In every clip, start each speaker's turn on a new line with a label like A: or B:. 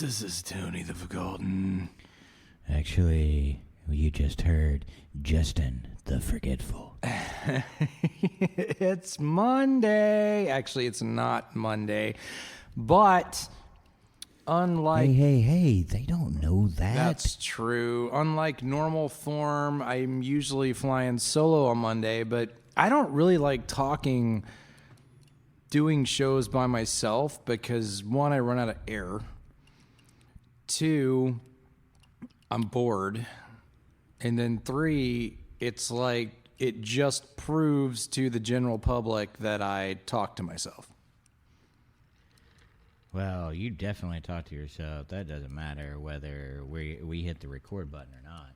A: This is Tony the Forgotten.
B: Actually, you just heard Justin the Forgetful.
A: It's Monday. Actually, it's not Monday. But unlike...
B: Hey, they don't know that.
A: That's true. Unlike normal form, I'm usually flying solo on Monday, but I don't really like doing shows by myself because, one, I run out of air. Two, I'm bored. And then three, it's like it just proves to the general public that I talk to myself.
B: Well, you definitely talk to yourself. That doesn't matter whether we hit the record button or not.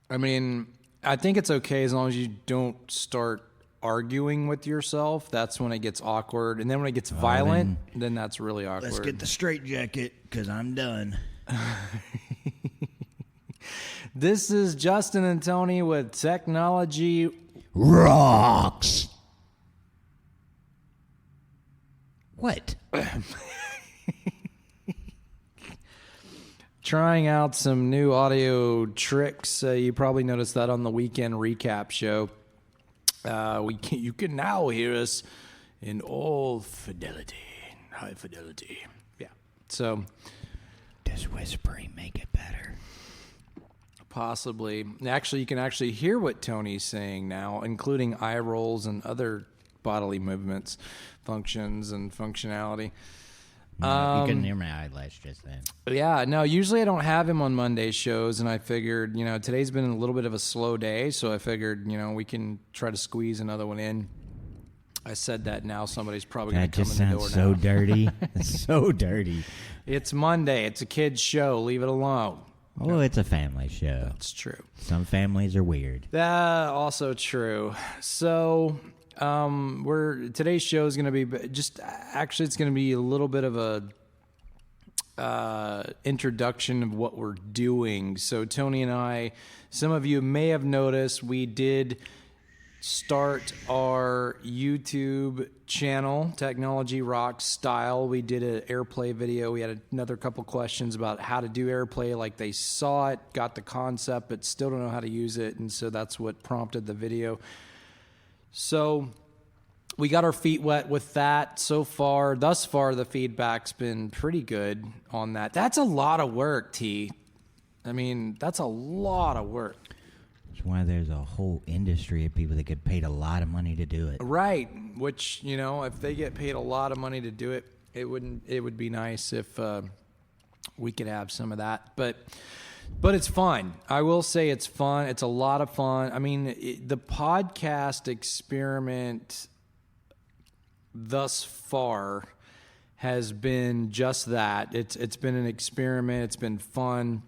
A: I mean, I think it's okay as long as you don't start arguing with yourself. That's when it gets awkward. And then when it gets violent, then that's really awkward.
B: Let's get the straitjacket, because I'm done.
A: This is Justin and Tony with Technology
B: Rocks. What?
A: Trying out some new audio tricks. You probably noticed that on the weekend recap show. You can now hear us in all fidelity, high fidelity. Yeah. So,
B: does whispering make it better?
A: Possibly. Actually, you can actually hear what Tony's saying now, including eye rolls and other bodily movements, functions, and functionality.
B: No, you couldn't hear my eyelash just then.
A: Yeah, no, usually I don't have him on Monday shows, and I figured, today's been a little bit of a slow day, so I figured, we can try to squeeze another one in. I said that now somebody's probably going to come in the door now.
B: That just sounds so dirty. It's so dirty.
A: It's Monday. It's a kid's show. Leave it alone.
B: Oh, it's a family show.
A: That's true.
B: Some families are weird.
A: That also true. So, today's show is going to be it's going to be a little bit of a introduction of what we're doing. So Tony and I, some of you may have noticed, we did start our YouTube channel, Technology Rocks Style. We did an airplay video. We had another couple questions about how to do airplay. Like, they saw it, got the concept, but still don't know how to use it. And so that's what prompted the video. So we got our feet wet with that. Thus far, the feedback's been pretty good on that. That's a lot of work, T. I mean, that's a lot of work.
B: That's why there's a whole industry of people that get paid a lot of money to do it.
A: Right, which, if they get paid a lot of money to do it, it would be nice if we could have some of that. But it's fun. I will say it's fun. It's a lot of fun. I mean, the podcast experiment thus far has been just that. It's been an experiment. It's been fun.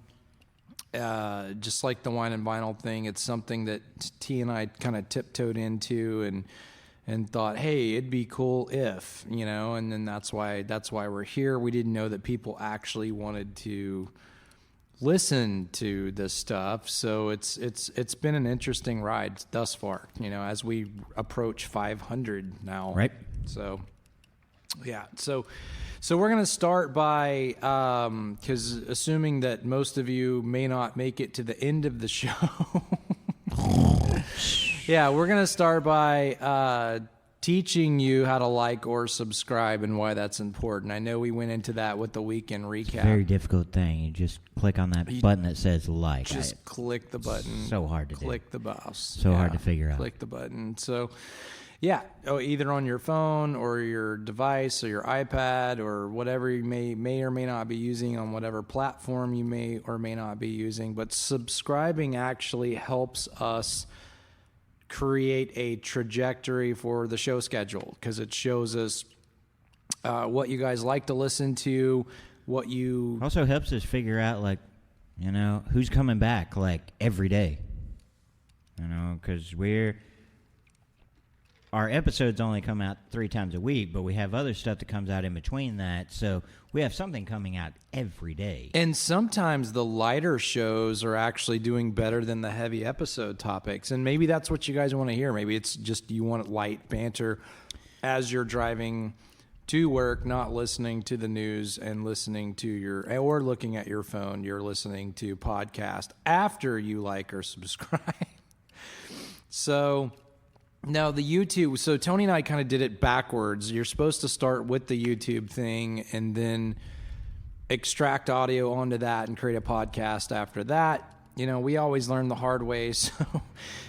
A: Just like the wine and vinyl thing, it's something that T and I kind of tiptoed into and thought, hey, it'd be cool if, and then that's why we're here. We didn't know that people actually wanted to listen to this stuff, so it's been an interesting ride thus far, as we approach 500 now.
B: Right.
A: So, yeah. So we're going to start by, because assuming that most of you may not make it to the end of the show. Yeah, we're going to start by teaching you how to like or subscribe and why that's important. I know we went into that with the weekend recap.
B: It's a very difficult thing. You just click on that button that says like.
A: Just click the button.
B: So hard to do.
A: Click the mouse.
B: So hard to figure out.
A: Click the button. So, yeah, either on your phone or your device or your iPad or whatever you may or may not be using on whatever platform you may or may not be using. But subscribing actually helps us create a trajectory for the show schedule, because it shows us what you guys like to listen to, what you...
B: Also helps us figure out, who's coming back, every day. Because our episodes only come out 3 times a week, but we have other stuff that comes out in between that, so we have something coming out every day.
A: And sometimes the lighter shows are actually doing better than the heavy episode topics, and maybe that's what you guys want to hear. Maybe it's just you want light banter as you're driving to work, not listening to the news and listening to or looking at your phone. You're listening to podcast after you like or subscribe. So now the YouTube, so Tony and I kind of did it backwards. You're supposed to start with the YouTube thing and then extract audio onto that and create a podcast after that. We always learn the hard way, so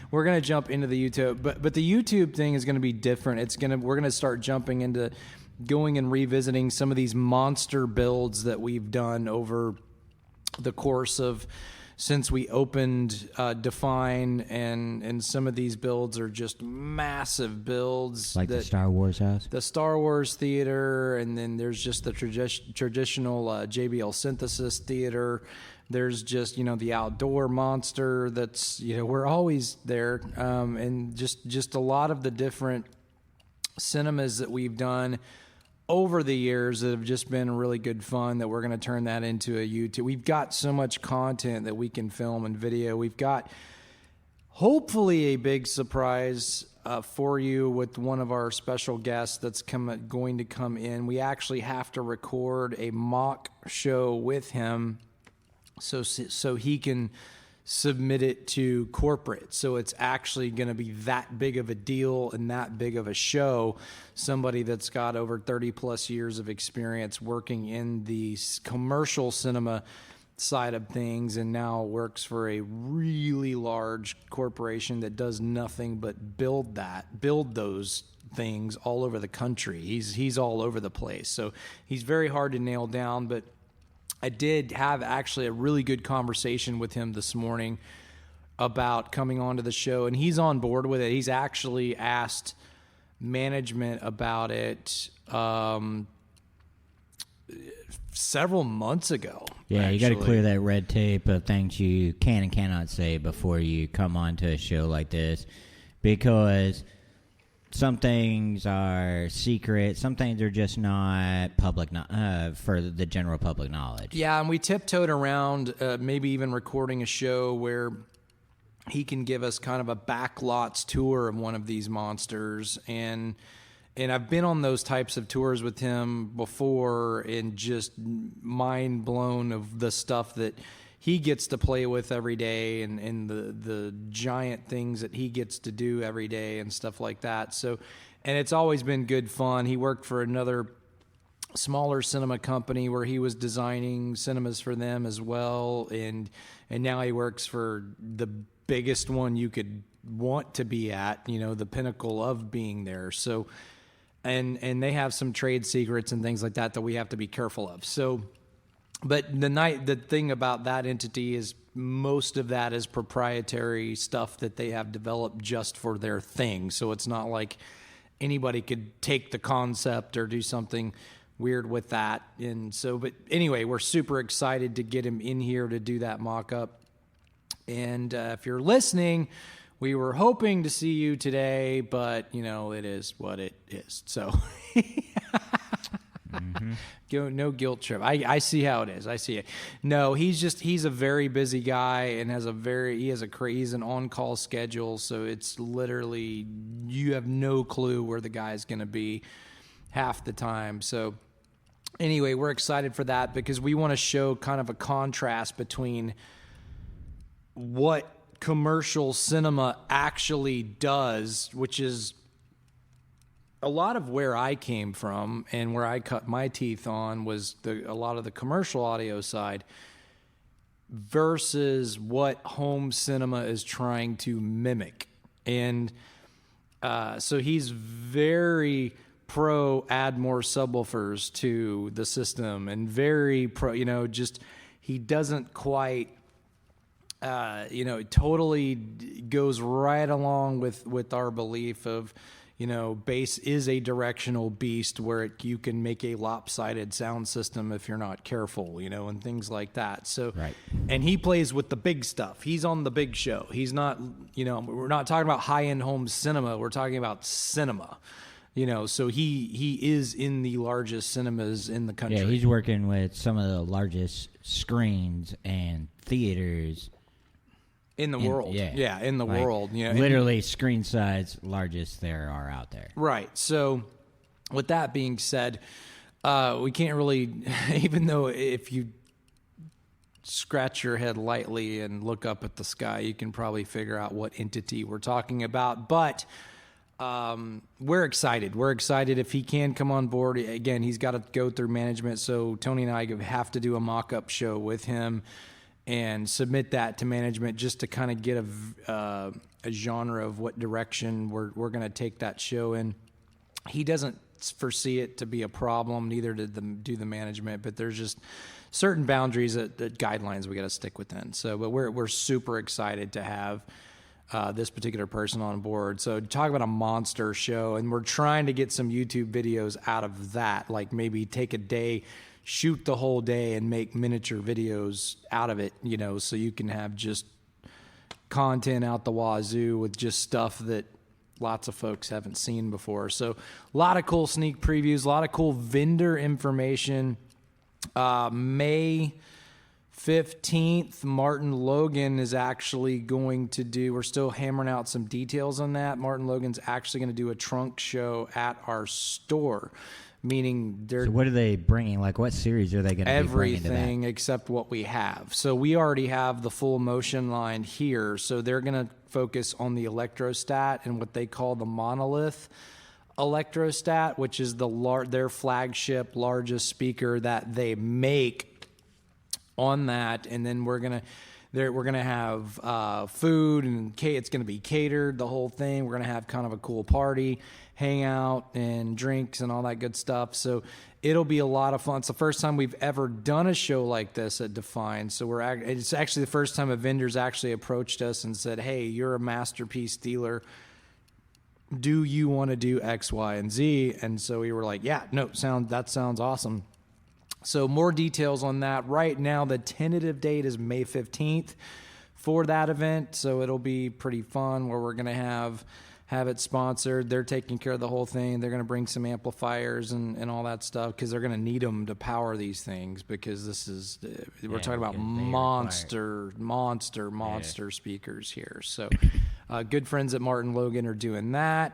A: we're going to jump into the YouTube. But the YouTube thing is going to be different. We're going to start jumping into going and revisiting some of these monster builds that we've done over the course of since we opened Define, and some of these builds are just massive builds.
B: Like the Star Wars house?
A: The Star Wars theater, and then there's just the traditional JBL synthesis theater. There's just, the outdoor monster that's, we're always there. And just a lot of the different cinemas that we've done over the years that have just been really good fun, that we're going to turn that into a YouTube. We've got so much content that we can film and video. We've got hopefully a big surprise for you with one of our special guests that's going to come in. We actually have to record a mock show with him so he can submit it to corporate. So it's actually going to be that big of a deal and that big of a show. Somebody that's got over 30 plus years of experience working in the commercial cinema side of things, and now works for a really large corporation that does nothing but build those things all over the country. He's all over the place. So he's very hard to nail down, but I did have actually a really good conversation with him this morning about coming onto the show, and he's on board with it. He's actually asked management about it several months ago.
B: Yeah, you got to clear that red tape of things you can and cannot say before you come onto a show like this, because some things are secret. Some things are just not public for the general public knowledge. Yeah, and we tiptoed around maybe even recording a show where he can give us kind of a backlots tour of one of these monsters. And I've been on those types of tours with him before, and just mind blown of the stuff that he gets to play with every day, and the giant things that he gets to do every day and stuff like that. So, and it's always been good fun. He worked for another smaller cinema company where he was designing cinemas for them as well. And now he works for the biggest one you could want to be at, the pinnacle of being there. So, and they have some trade secrets and things like that we have to be careful of. So, but the thing about that entity is most of that is proprietary stuff that they have developed just for their thing. So it's not like anybody could take the concept or do something weird with that. And so, but anyway, we're super excited to get him in here to do that mock-up. And if you're listening, we were hoping to see you today, but, it is what it is. So... No guilt trip. I see how it is. I see it. No, he's a very busy guy and he's an on-call schedule. So it's literally, you have no clue where the guy's going to be half the time. So anyway, we're excited for that because we want to show kind of a contrast between what commercial cinema actually does, which is a lot of where I came from and where I cut my teeth on was a lot of the commercial audio side versus what home cinema is trying to mimic. And so he's very pro add more subwoofers to the system, and very pro, just he doesn't quite totally goes right along with our belief of, bass is a directional beast where you can make a lopsided sound system if you're not careful, and things like that. So, right.
A: And he plays with the big stuff. He's on the big show. He's not, we're not talking about high-end home cinema. We're talking about cinema, so he is in the largest cinemas in the country.
B: Yeah, he's working with some of the largest screens and theaters
A: in the world. Yeah, in the world.
B: Literally screen size largest there are out there.
A: Right. So with that being said, we can't really, even though if you scratch your head lightly and look up at the sky, you can probably figure out what entity we're talking about. But we're excited. We're excited if he can come on board. Again, he's got to go through management. So Tony and I have to do a mock-up show with him and submit that to management just to kind of get a genre of what direction we're going to take that show in. He doesn't foresee it to be a problem, neither did the management, but there's just certain boundaries that guidelines we got to stick within. So, but we're super excited to have this particular person on board. So talk about a monster show, and we're trying to get some YouTube videos out of that, like maybe take a day, shoot the whole day and make miniature videos out of it, so you can have just content out the wazoo with just stuff that lots of folks haven't seen before. So a lot of cool sneak previews, a lot of cool vendor information. May 15th, Martin Logan is actually going to do, we're still hammering out some details on that. Martin Logan's actually going to do a trunk show at our store, meaning they're...
B: So what are they bringing? Like, what series are they going to be bringing to that?
A: Everything except what we have. So we already have the full motion line here, so they're going to focus on the electrostat and what they call the monolith electrostat, which is their flagship largest speaker that they make on that. And then we're gonna have food, and it's gonna be catered, the whole thing. We're gonna have kind of a cool party, hangout, and drinks and all that good stuff. So it'll be a lot of fun. It's the first time we've ever done a show like this at Define. So it's actually the first time a vendor's actually approached us and said, "Hey, you're a masterpiece dealer. Do you want to do X, Y, and Z?" And so we were like, "Yeah, no, that sounds awesome." So more details on that. Right now, the tentative date is May 15th for that event. So it'll be pretty fun, where we're going to have it sponsored. They're taking care of the whole thing. They're going to bring some amplifiers and all that stuff, because they're going to need them to power these things, because this is, we're talking about monster speakers here. So good friends at Martin Logan are doing that.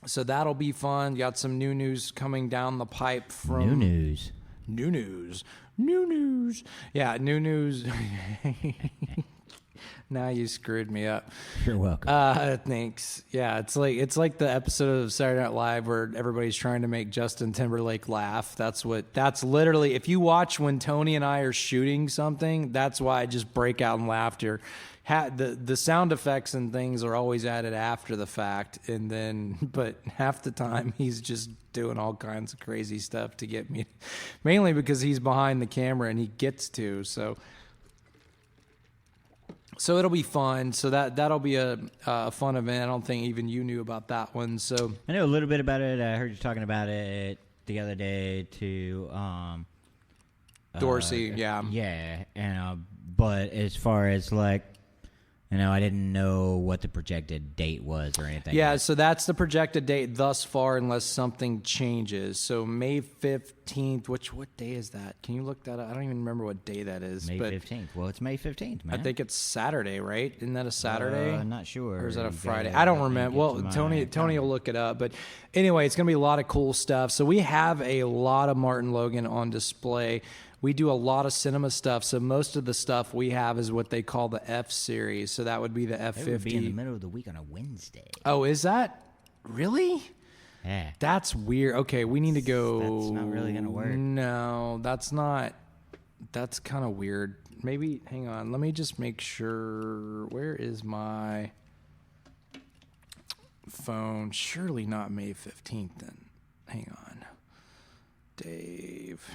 A: So that'll be fun. Got some new news coming down the pipe from... New news. Yeah, new news. Now you screwed me up.
B: You're welcome.
A: Thanks. Yeah, it's like the episode of Saturday Night Live where everybody's trying to make Justin Timberlake laugh. That's literally, if you watch when Tony and I are shooting something, that's why I just break out in laughter. The sound effects and things are always added after the fact, but half the time he's just doing all kinds of crazy stuff to get me, mainly because he's behind the camera and he gets to. So it'll be fun. So that'll be a fun event. I don't think even you knew about that one. So
B: I know a little bit about it. I heard you talking about it the other day to
A: Dorsey. Yeah.
B: And but as far as like, I didn't know what the projected date was or anything.
A: Yeah, so that's the projected date thus far, unless something changes. So May 15th, what day is that? Can you look that up? I don't even remember what day that is.
B: May 15th. Well, it's May 15th, man.
A: I think it's Saturday, right? Isn't that a Saturday?
B: I'm not sure.
A: Or is that a Friday? I don't remember. Well, Tony will look it up. But anyway, it's going to be a lot of cool stuff. So we have a lot of Martin Logan on display. We do a lot of cinema stuff, so most of the stuff we have is what they call the F series. So that would be the F50.
B: It would be in the middle of the week on a Wednesday.
A: Oh, is that? Really?
B: Yeah.
A: That's weird. Okay, we need to go.
B: That's not really going to work.
A: No, that's not. That's kind of weird. Maybe, hang on. Let me just make sure. Where is my phone? Surely not May 15th then. Hang on. Dave.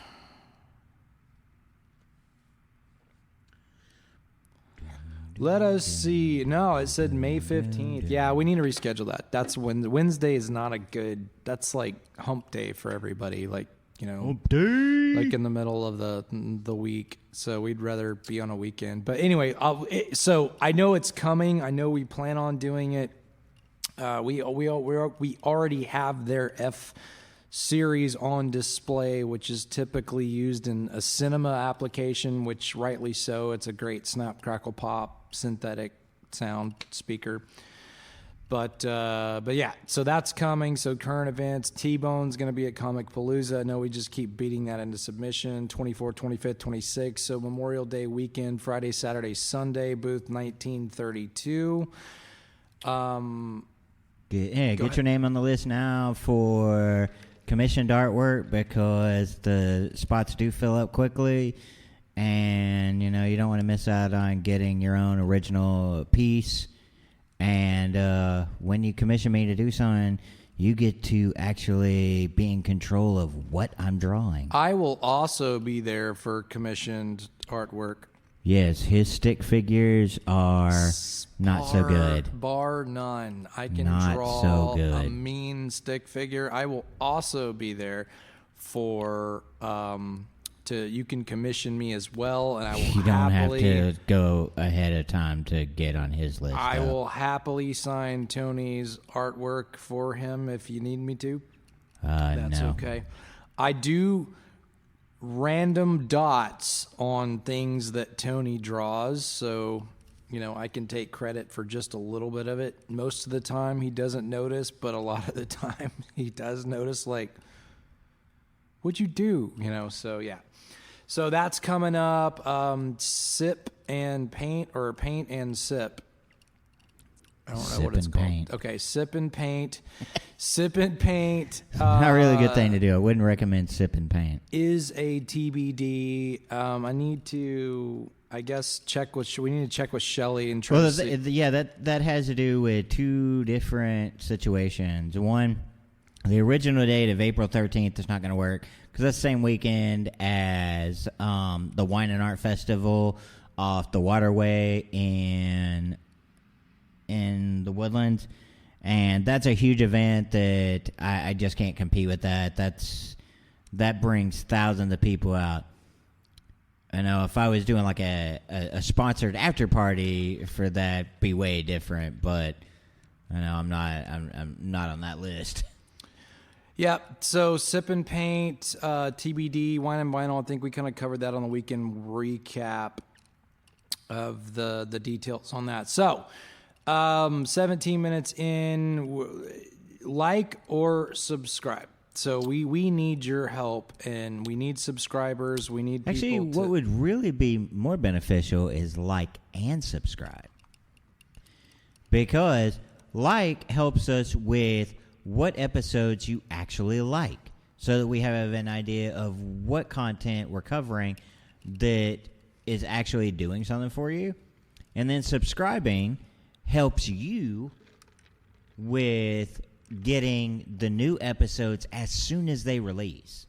A: Let us see. No, it said May 15th. Yeah, we need to reschedule that. That's when Wednesday is not a good. That's like hump day for everybody. Like,
B: hump day.
A: Like in the middle of the week. So we'd rather be on a weekend. But anyway, so I know it's coming. I know we plan on doing it. We already have their F series on display, which is typically used in a cinema application, which rightly so. It's a great snap, crackle, pop synthetic sound speaker. But yeah, so that's coming. So current events, T-Bone's going to be at ComicPalooza. I know we just keep beating that into submission. 24th, 25th, 26th. So Memorial Day weekend, Friday, Saturday, Sunday, booth 1932.
B: Get your name on the list now for commissioned artwork, because the spots do fill up quickly, and you don't want to miss out on getting your own original piece. And when you commission me to do something, you get to actually be in control of what I'm drawing.
A: I will also be there for commissioned artwork.
B: Yes, his stick figures are not so good.
A: Bar none. I can
B: Not
A: draw
B: so good.
A: a mean stick figure. I will also be there for you can commission me as well, and I will
B: You don't have to go ahead of time to get on his list.
A: I will happily sign Tony's artwork for him if you need me to. That's
B: no.
A: okay. I do random dots on things that Tony draws, so I can take credit for just a little bit of it. Most of the time he doesn't notice, but a lot of the time he does notice, like, what'd you do? So yeah. So that's coming up. Sip and paint, or paint and sip. I don't know what it's called.
B: Paint.
A: Okay, sip and paint. Sip and paint.
B: Not really a good thing to do. I wouldn't recommend sip and paint.
A: Is a TBD. I need to, I guess, we need to check with Shelly and try to see.
B: Yeah, that has to do with two different situations. One, the original date of April 13th is not going to work, because that's the same weekend as the Wine and Art Festival off the Waterway in the Woodlands. And that's a huge event that I just can't compete with that. That brings thousands of people out. I know if I was doing like a sponsored after party for that, be way different. But I know I'm not on that list.
A: Yeah, so Sip and Paint, TBD, Wine and Vinyl. I think we kind of covered that on the weekend recap of the details on that. So 17 minutes in, like or subscribe. So we need your help, and we need subscribers. We need
B: Actually,
A: people
B: what would really be more beneficial is like and subscribe, because like helps us with what episodes you actually like, so that we have an idea of what content we're covering that is actually doing something for you. And then subscribing helps you with getting the new episodes as soon as they release.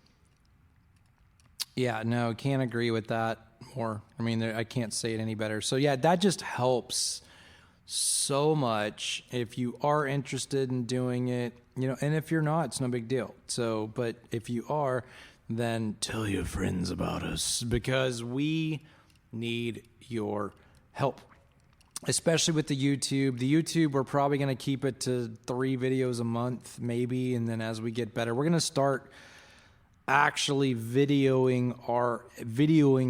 A: Yeah, no, can't agree with that more. I mean, I can't say it any better. So yeah, that just helps so much if you are interested in doing it, and if you're not, it's no big deal. So, but if you are, then tell your friends about us, because we need your help, especially with the YouTube. The YouTube, we're probably going to keep it to 3 videos a month, maybe. And then as we get better, we're going to start actually videoing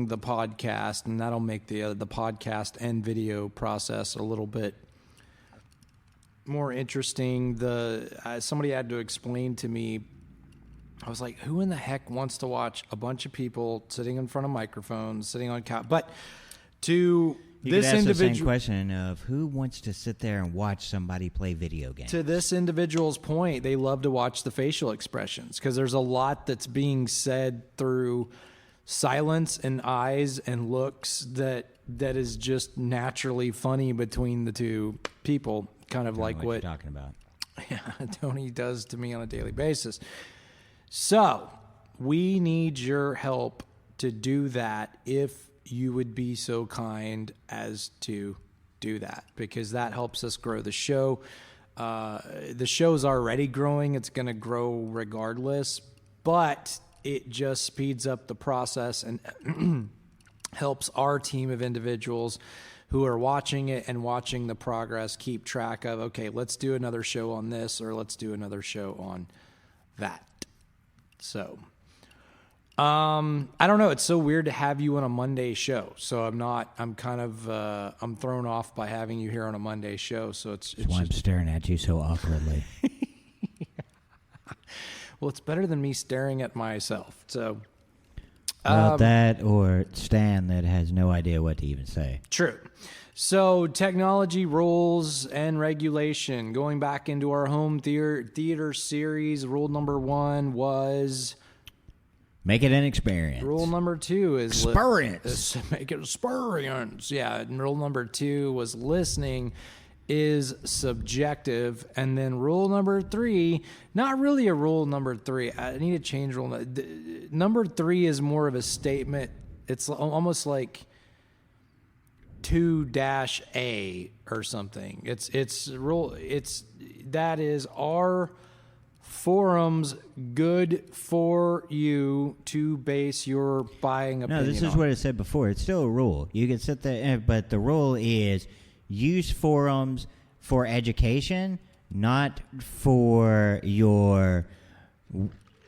A: the podcast, and that'll make the podcast and video process a little bit more interesting. Somebody had to explain to me. I was like, who in the heck wants to watch a bunch of people sitting in front of microphones, sitting on couch? But to
B: You
A: this
B: could ask
A: individual,
B: the same question of who wants to sit there and watch somebody play video games.
A: to this individual's point, they love to watch the facial expressions, because there's a lot that's being said through silence and eyes and looks that is just naturally funny between the two people, kind of like what
B: you're talking about.
A: Yeah, Tony does to me on a daily basis. So we need your help to do that, if you would be so kind as to do that, because that helps us grow the show. The show's already growing. It's going to grow regardless, but it just speeds up the process and helps our team of individuals who are watching it and watching the progress keep track of, okay, let's do another show on this, or let's do another show on that. So I don't know. It's so weird to have you on a Monday show. So I'm kind of, I'm thrown off by having you here on a Monday show. So it's
B: why I'm staring at you so awkwardly.
A: Well, it's better than me staring at myself. So,
B: that or Stan that has no idea what to even say.
A: True. So, technology, rules, and regulation. Going back into our home theater series, rule number 1 was...
B: Make it an experience.
A: Rule number 2 is...
B: Experience.
A: Make it experience. Yeah, and rule number 2 was listening is subjective. And then rule number 3, not really a rule number 3. I need to change rule. Number 3 is more of a statement. It's almost like 2-A or something. That is our forums good for you to base your buying opinion on.
B: No, this is what it said before. It's still a rule. You can sit there, but the rule is use forums for education, not for your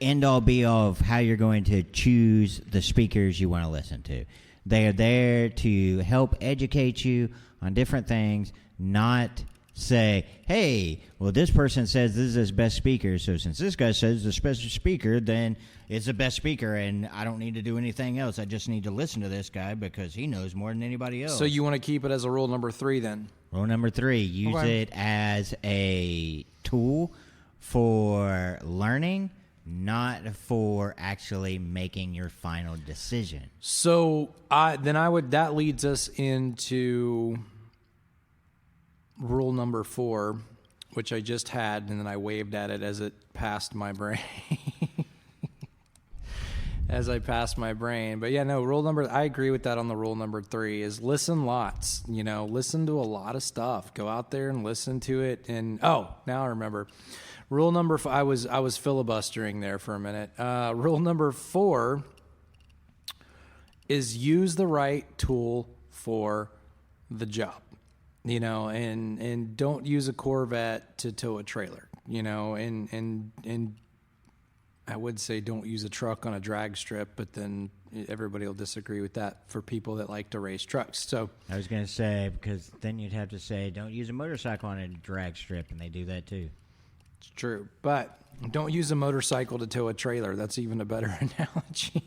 B: end-all be-all of how you're going to choose the speakers you want to listen to. They are there to help educate you on different things, not say, hey, well, this person says this is his best speaker, so since this guy says the best speaker, then it's the best speaker, and I don't need to do anything else. I just need to listen to this guy because he knows more than anybody else.
A: So you want to keep it as a rule number 3 then?
B: Rule number 3, use it as a tool for learning, not for actually making your final decision.
A: So that leads us into rule number 4, which I just had, and then I waved at it as it passed my brain. As I passed my brain. But yeah, no, I agree with that on the rule number 3 is listen lots, listen to a lot of stuff. Go out there and listen to it. And now I remember. Rule number 4, I was filibustering there for a minute. Rule number 4 is use the right tool for the job. And don't use a Corvette to tow a trailer, and I would say don't use a truck on a drag strip, but then everybody will disagree with that for people that like to race trucks. So
B: I was going to say, because then you'd have to say don't use a motorcycle on a drag strip, and they do that too.
A: It's true, but don't use a motorcycle to tow a trailer. That's even a better analogy.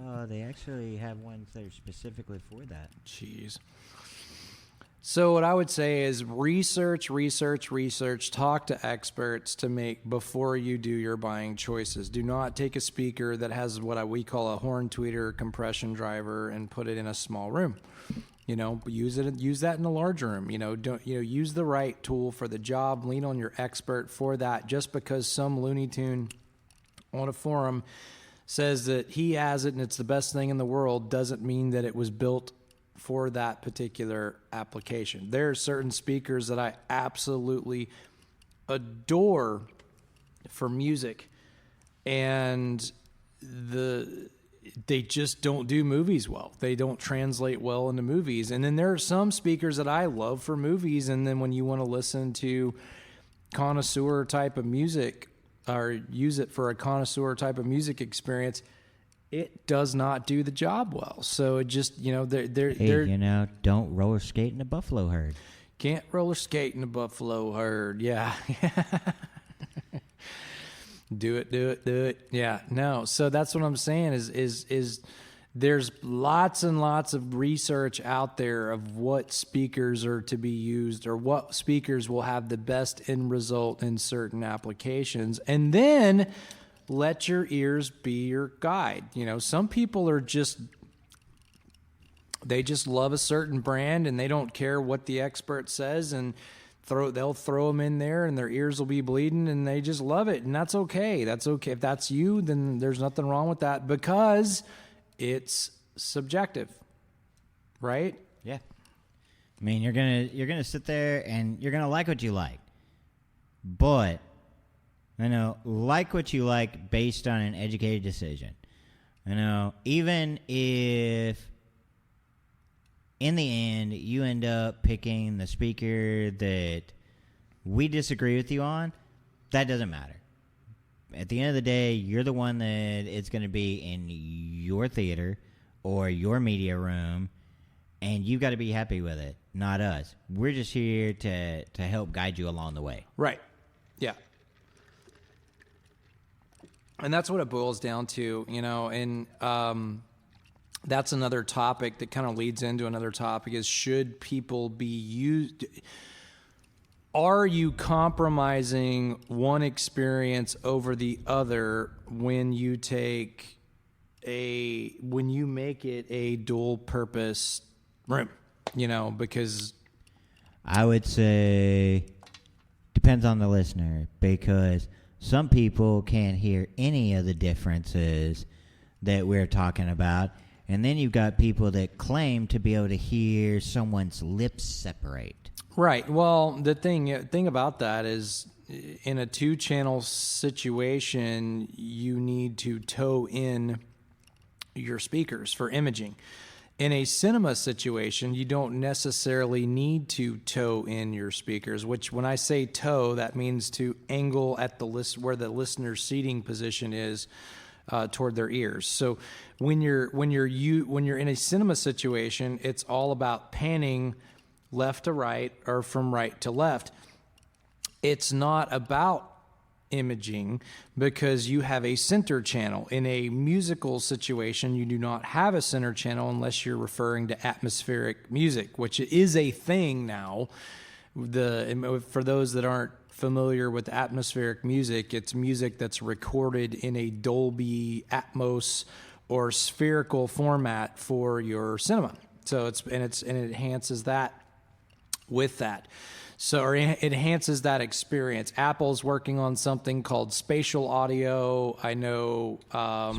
B: Oh, they actually have ones that are specifically for that.
A: Jeez. So what I would say is research, talk to experts to make before you do your buying choices. Do not take a speaker that has what we call a horn tweeter compression driver and put it in a small room. Use that in a large room. Use the right tool for the job. Lean on your expert for that. Just because some Looney Tune on a forum says that he has it and it's the best thing in the world doesn't mean that it was built for that particular application. There are certain speakers that I absolutely adore for music, and they just don't do movies well. They don't translate well into movies. And then there are some speakers that I love for movies, and then when you want to listen to connoisseur type of music or use it for a connoisseur type of music experience, it does not do the job well. So it just,
B: don't roller skate in a buffalo herd.
A: Can't roller skate in a buffalo herd. Yeah. Do it. Yeah. No. So that's what I'm saying is there's lots and lots of research out there of what speakers are to be used or what speakers will have the best end result in certain applications. And then let your ears be your guide. Some people are they just love a certain brand and they don't care what the expert says, and they'll throw them in there and their ears will be bleeding and they just love it. And that's okay. That's okay. If that's you, then there's nothing wrong with that because it's subjective, right?
B: Yeah. I mean, you're gonna sit there and you're gonna like what you like, but like what you like based on an educated decision. Even if in the end you end up picking the speaker that we disagree with you on, that doesn't matter. at the end of the day, you're the one that it's going to be in your theater or your media room, and you've got to be happy with it, not us. We're just here to help guide you along the way.
A: Right. Yeah. And that's what it boils down to, and that's another topic that kind of leads into another topic is, should people be used? Are you compromising one experience over the other when you make it a dual purpose room? Because
B: I would say depends on the listener, because some people can't hear any of the differences that we're talking about. And then you've got people that claim to be able to hear someone's lips separate.
A: Right. Well, the thing about that is, in a 2-channel situation, you need to tow in your speakers for imaging. In a cinema situation, you don't necessarily need to tow in your speakers, which when I say tow, that means to angle at the where the listener's seating position is toward their ears. So when you're in a cinema situation, it's all about panning left to right or from right to left. It's not about imaging because you have a center channel. In a musical situation, you do not have a center channel unless you're referring to atmospheric music, which is a thing now. For those that aren't familiar with atmospheric music, it's music that's recorded in a Dolby Atmos or spherical format for your cinema. So it enhances that with that. Or it enhances that experience. Apple's working on something called spatial audio. I know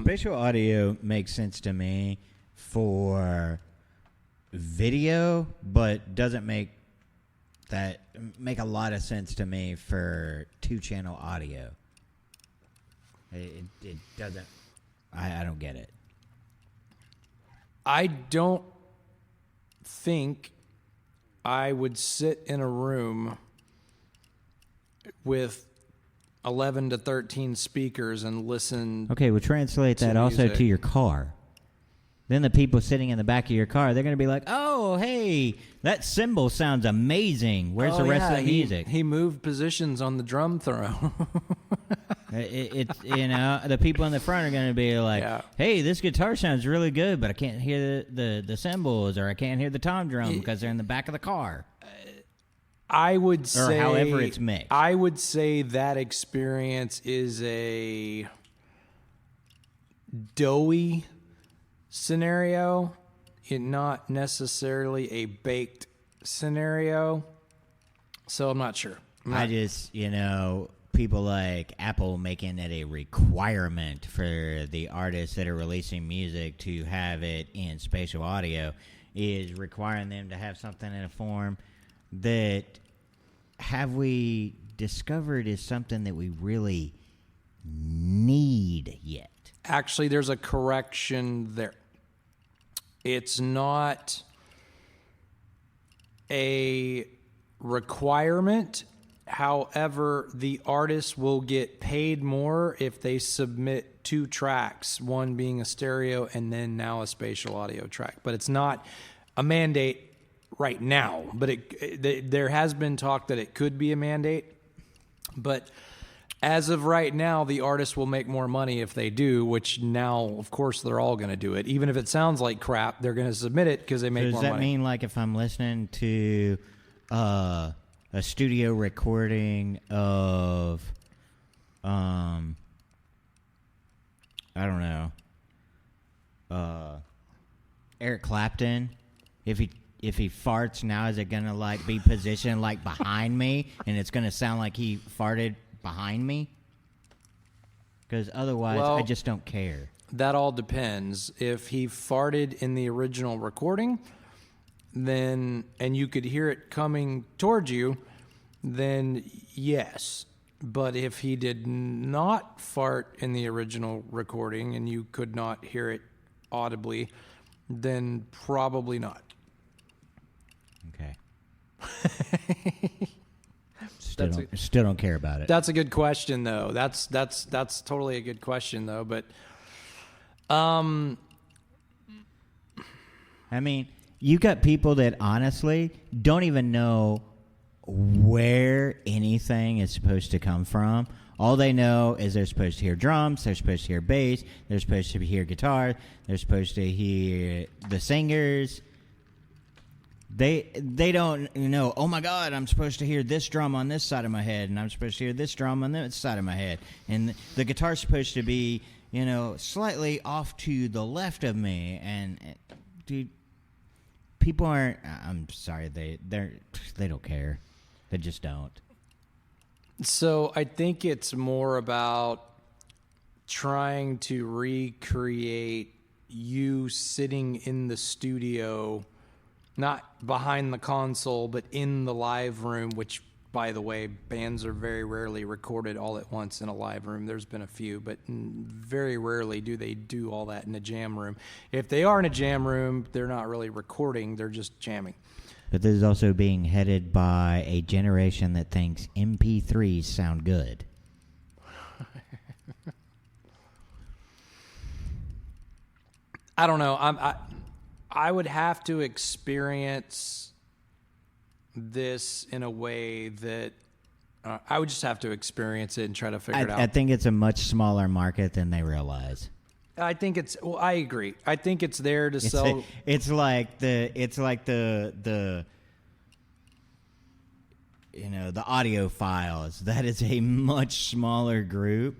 B: spatial audio makes sense to me for video, but doesn't make a lot of sense to me for 2-channel audio. It doesn't. I don't get it.
A: I don't think I would sit in a room with 11 to 13 speakers and listen.
B: Okay, well, translate that also to your car. Then the people sitting in the back of your car, they're going to be like, oh, hey, that cymbal sounds amazing. Where's the rest of the music?
A: He moved positions on the drum throw.
B: The people in the front are going to be like, hey, this guitar sounds really good, but I can't hear the cymbals, or I can't hear the tom drum because they're in the back of the car.
A: I would say,
B: or however it's mixed.
A: I would say that experience is a doughy scenario, not necessarily a baked scenario. So I'm not sure.
B: I just, people like Apple making it a requirement for the artists that are releasing music to have it in spatial audio is requiring them to have something in a form that have we discovered is something that we really need yet.
A: Actually, there's a correction there. It's not a requirement. However, the artist will get paid more if they submit 2 tracks, one being a stereo and then now a spatial audio track. But it's not a mandate right now. But there has been talk that it could be a mandate. But as of right now, the artist will make more money if they do, which now, of course, they're all going to do it. Even if it sounds like crap, they're going to submit it because they make more money.
B: Does that mean, like, if I'm listening to a studio recording of, I don't know, Eric Clapton, if he farts now, is it going to, like, be positioned, like, behind me, and it's going to sound like he farted behind me? Because otherwise, I just don't care.
A: That all depends. If he farted in the original recording, then, and you could hear it coming towards you, then yes. But if he did not fart in the original recording and you could not hear it audibly, then probably not.
B: Okay. Still don't care about it.
A: That's a good question, though. That's totally a good question, though. But,
B: I mean, you got people that honestly don't even know where anything is supposed to come from. All they know is they're supposed to hear drums, they're supposed to hear bass, they're supposed to hear guitar, they're supposed to hear the singers. They don't know, oh my God, I'm supposed to hear this drum on this side of my head, and I'm supposed to hear this drum on this side of my head. And the guitar's supposed to be, slightly off to the left of me. And dude, people aren't, I'm sorry, they don't care. They just don't.
A: So I think it's more about trying to recreate you sitting in the studio, not behind the console, but in the live room, which, by the way, bands are very rarely recorded all at once in a live room. There's been a few, but very rarely do they do all that in a jam room. If they are in a jam room, they're not really recording, they're just jamming.
B: But this is also being headed by a generation that thinks MP3s sound good.
A: I don't know. I would have to experience this in a way that I would just have to experience it and try to figure it out.
B: I think it's a much smaller market than they realize.
A: I think it's. Well, I agree. I think it's there to sell.
B: It's like the audiophiles. That is a much smaller group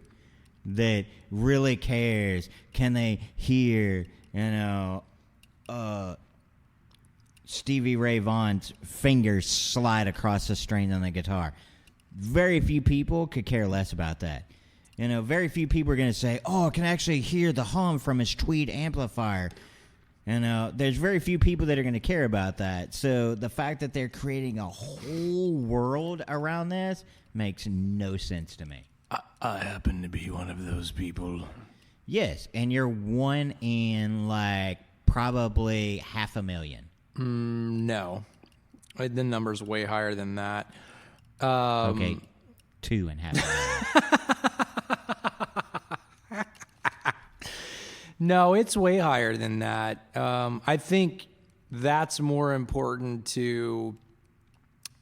B: that really cares. Can they hear? Stevie Ray Vaughan's fingers slide across the string on the guitar. Very few people could care less about that. Very few people are going to say, oh, I can actually hear the hum from his Tweed amplifier. There's very few people that are going to care about that. So the fact that they're creating a whole world around this makes no sense to me.
A: I happen to be one of those people.
B: Yes, and you're one in probably 500,000.
A: No. The number's way higher than that.
B: Okay, 2.5 million.
A: No, it's way higher than that. I think that's more important to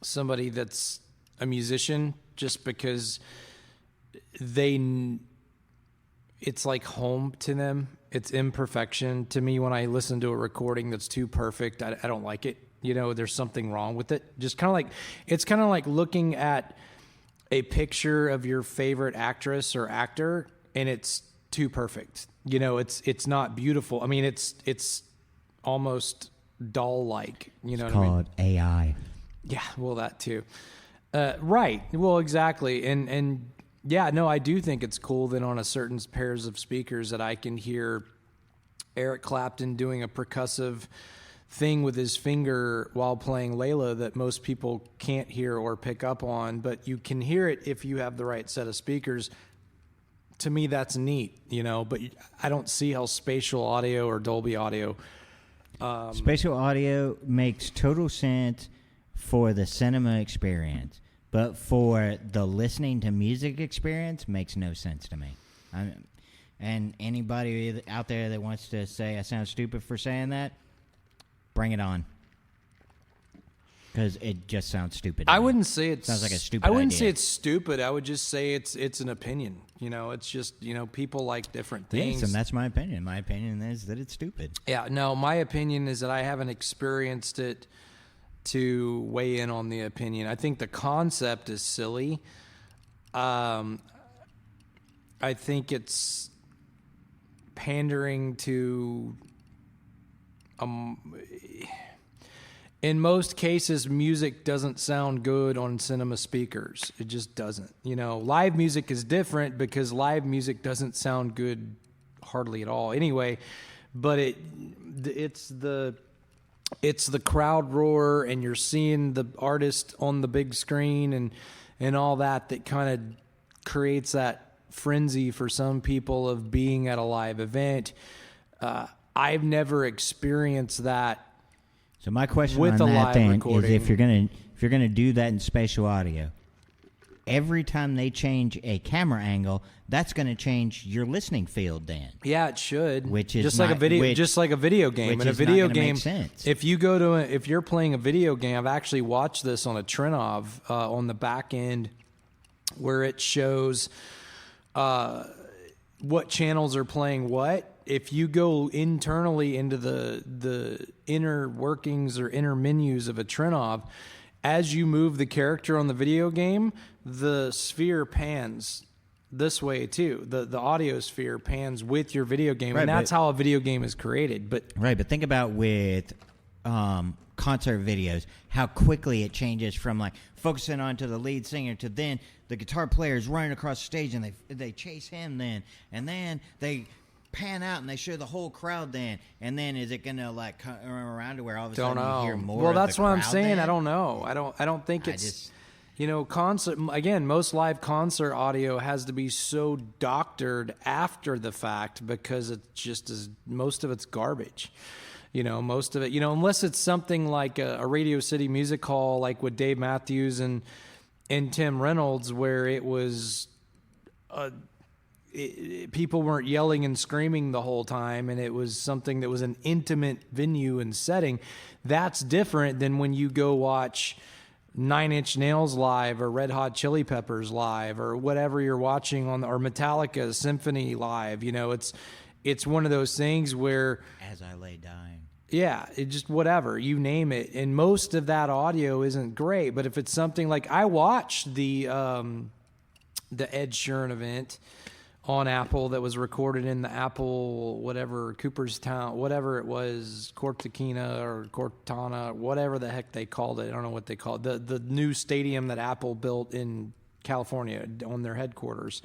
A: somebody that's a musician, just because it's like home to them. It's imperfection to me. When I listen to a recording that's too perfect, I don't like it. There's something wrong with it. Just it's kind of like looking at a picture of your favorite actress or actor, and it's too perfect. It's not beautiful. I mean, it's almost doll-like.
B: It's called AI.
A: Yeah, well, that too. Right. Well, exactly. And yeah, no, I do think it's cool that on a certain pairs of speakers that I can hear Eric Clapton doing a percussive thing with his finger while playing Layla that most people can't hear or pick up on, but you can hear it if you have the right set of speakers. To me, that's neat, but I don't see how spatial audio or Dolby audio.
B: Spatial audio makes total sense for the cinema experience, but for the listening to music experience makes no sense to me. And anybody out there that wants to say I sound stupid for saying that, bring it on. Because it just sounds stupid.
A: I wouldn't say it
B: sounds like a stupid idea.
A: I wouldn't say it's stupid. I would just say it's an opinion. It's just, people like different things.
B: Yes, and that's my opinion. My opinion is that it's stupid.
A: Yeah, no, my opinion is that I haven't experienced it to weigh in on the opinion. I think the concept is silly. I think it's pandering to in most cases, music doesn't sound good on cinema speakers. It just doesn't. Live music is different because live music doesn't sound good hardly at all anyway, but it's the crowd roar, and you're seeing the artist on the big screen and all that kind of creates that frenzy for some people of being at a live event. I've never experienced that.
B: So my question on that thing is, if you're gonna do that in spatial audio, every time they change a camera angle, that's going to change your listening field then.
A: Yeah, it should.
B: Which is
A: just like a video game. In a video game, if you're playing a video game, I've actually watched this on a Trinov on the back end, where it shows what channels are playing what. If you go internally into the inner workings or inner menus of a Trinov, as you move the character on the video game, the sphere pans this way too. The audio sphere pans with your video game, and that's how a video game is created. But
B: think about with concert videos, how quickly it changes from like focusing onto the lead singer to then the guitar player is running across the stage and they chase him then, and then they pan out and they show the whole crowd then, and then is it gonna like come around to where all of a sudden you hear more?
A: Well, that's what I'm saying.
B: Then?
A: I don't know. I don't think it's concert. Again, most live concert audio has to be so doctored after the fact because it just is. Most of it's garbage. Most of it. Unless it's something like a Radio City Music Hall, like with Dave Matthews and Tim Reynolds, where it was. People weren't yelling and screaming the whole time, and it was something that was an intimate venue and setting. That's different than when you go watch Nine Inch Nails live or Red Hot Chili Peppers live or whatever you're watching or Metallica Symphony live. It's one of those things where
B: As I Lay Dying.
A: Yeah, it just whatever, you name it. And most of that audio isn't great, but if it's something like I watched the Ed Sheeran event on Apple that was recorded in the Apple, whatever, Cooperstown, whatever it was, Cortana or Cortana, whatever the heck they called it. I don't know what they called it. The new stadium that Apple built in California on their headquarters.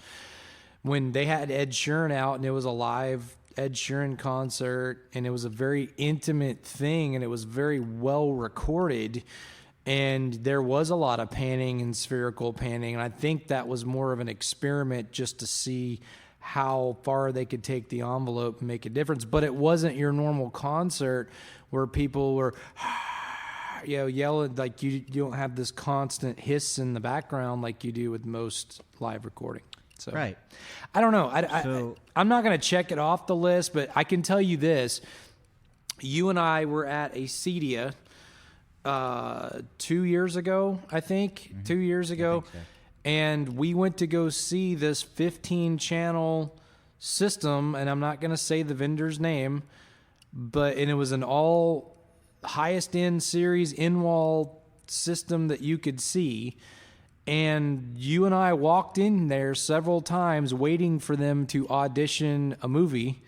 A: When they had Ed Sheeran out, and it was a live Ed Sheeran concert, and it was a very intimate thing, and it was very well recorded. And there was a lot of panning and spherical panning. And I think that was more of an experiment just to see how far they could take the envelope and make a difference. But it wasn't your normal concert where people were yelling. Like you don't have this constant hiss in the background like you do with most live recording. So
B: right.
A: I don't know. I'm not going to check it off the list, but I can tell you this. You and I were at a CEDIA 2 years ago, I think. Mm-hmm. 2 years ago. So. And we went to go see this 15-channel system, and I'm not going to say the vendor's name, and it was an all highest-end series in-wall system that you could see. And you and I walked in there several times waiting for them to audition a movie.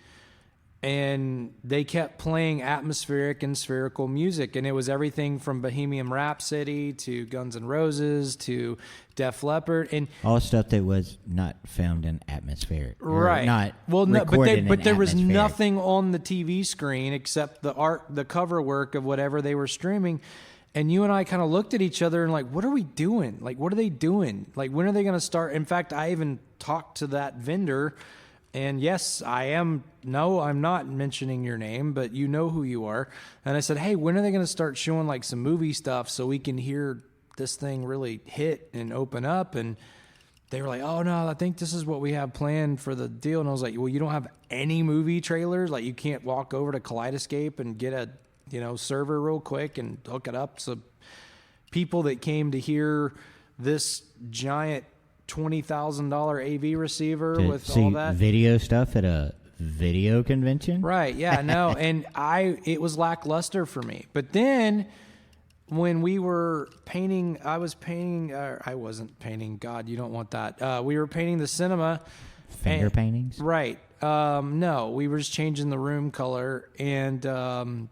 A: And they kept playing atmospheric and spherical music. And it was everything from Bohemian Rhapsody to Guns N' Roses to Def Leppard. And
B: all stuff that was not filmed in atmospheric.
A: Right.
B: Not
A: but there was nothing on the TV screen except the cover work of whatever they were streaming. And you and I kind of looked at each other and like, what are we doing? Like, what are they doing? Like, when are they going to start? In fact, I even talked to that vendor. And yes, I'm not mentioning your name, but you know who you are. And I said, hey, when are they going to start showing like some movie stuff so we can hear this thing really hit and open up? And they were like, oh, no, I think this is what we have planned for the deal. And I was like, well, you don't have any movie trailers? Like you can't walk over to Kaleidoscape and get a server real quick and hook it up? So people that came to hear this giant $20,000 AV receiver with all that
B: video stuff at a video convention,
A: right? Yeah, no, and it was lackluster for me. But then when we were painting, I wasn't painting. God, you don't want that. We were painting the cinema,
B: finger paintings,
A: right? No, we were just changing the room color and